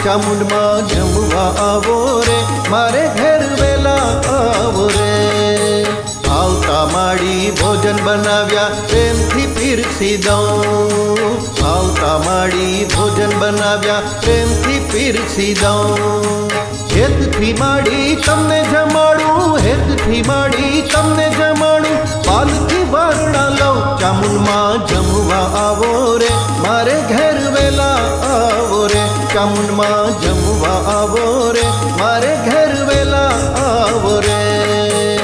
ચામુંડમાં જમવા આવો રે, મારે ઘેર વેલા આવો રે. આવતા માડી ભોજન બનાવ્યા, પ્રેમથી પીરસી દઉં. આવતા માડી ભોજન બનાવ્યા, પ્રેમથી પીરસી દઉં. હેતથી માડી તમને જમાડું, હેતથી માડી તમને જમાડું. પાલથી વારણા લઉં, ચામુંડમાં જમવા આવો રે, મારે ઘેર વેલા આવો રે. ચામુંડમાં જમવા આવો રે, મારે ઘેર વેલા આવો રે.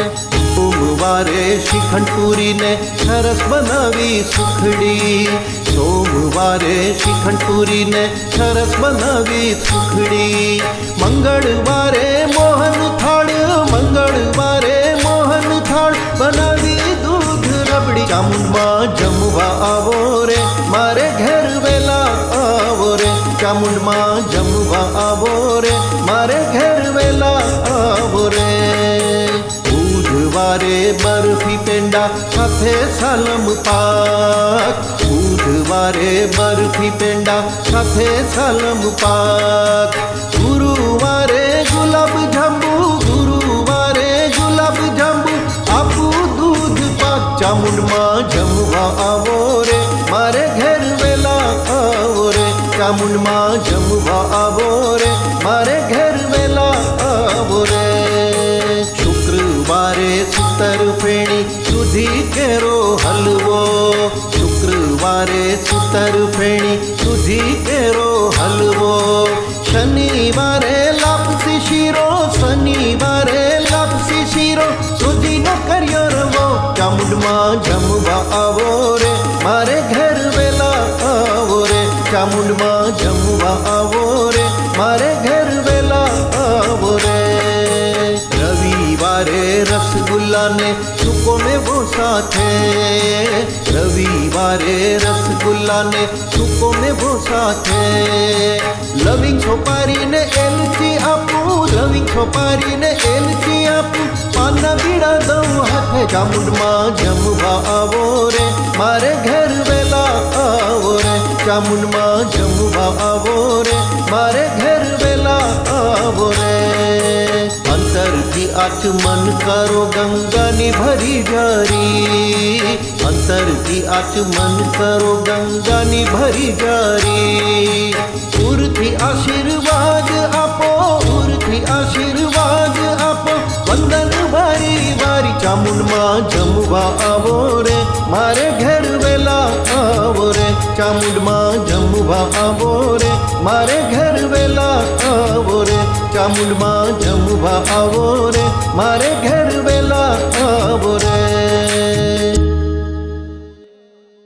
સોમવારે શ્રીખંડ પૂરીને સરસ બનાવી સુખડી. સોમવારે શ્રીખંડ પૂરીને સરસ બનાવી સુખડી. મંગળવારે મોહન થાળ, મંગળવારે મોહન થાળ બનાવી દૂધ રબડી. ચામુંડમાં જમવા આવો રે, મારે ઘેર વેલા આવો રે. ચામુંડમાં જમવા આવો રે, મારે ઘેર વેલા આવો રે. બુધવારે બરફી પેંડા સાથે સાલમ પાક. બુધવારે બરફી પેંડા સાથે સાલમ પાક. ગુરુવારે ગુલાબ જાંબુ, ગુરુવારે ગુલાબ જાંબુ આપું દૂધ પાક. ચામુંડમાં જમવા આવો રે, મારે ઘેર વેલા આવો રે. ચામુંડમાં જમવા આવો રે, મારે ઘેર વેલા આવો રે. શુક્રવારે સૂતર ફેણી સુધી કેરો હલવો. શુક્રવારે સૂતર ફેણી સુધી કેરો હલવો. શનિવારે લાપસી શીરો, શનિવારે લાપસી શીરો સુધીનો કર્યો રવો. ચામુંડમાં જમવા આવો રે, મારે ઘેર વેલા આવો રે. ચામુંડમાં જમવા આવો રે, મારે ઘેર વેલા આવો રે. રવિવારે રસગુલ્લાને સૂકો મેવો સાથે. રવિવારે રસગુલ્લાને સૂકો મેવો સાથે. લવિંગ સોપારીને એલચી આપું, લવિંગ સોપારીને એલચી આપું. પાનના બીડા દઉં હાથે. ચામુંડમાં જમવા આવો રે, મારે ઘેર વેલા આવો રે. ચામુંડમાં જમવા આવો રે, મારે ઘેર વેલા આવો રે. અંતરથી આચમન કરો ગંગાની ભરી જારી. અંતરથી આચમન કરો ગંગાની ભરી જારી. ઉરથી આશીર્વાદ આપો, ઉરથી આશીર્વાદ આપો. વંદન વારી વારી. ચામુંડમાં જમવા આવો રે, મારે ઘેર વેલા આવો રે. ચામુંડમાં જમવા આવો રે, મારે ઘેર વેલા આવો રે. ચામુંડમાં જમવા આવો રે, મારે ઘેર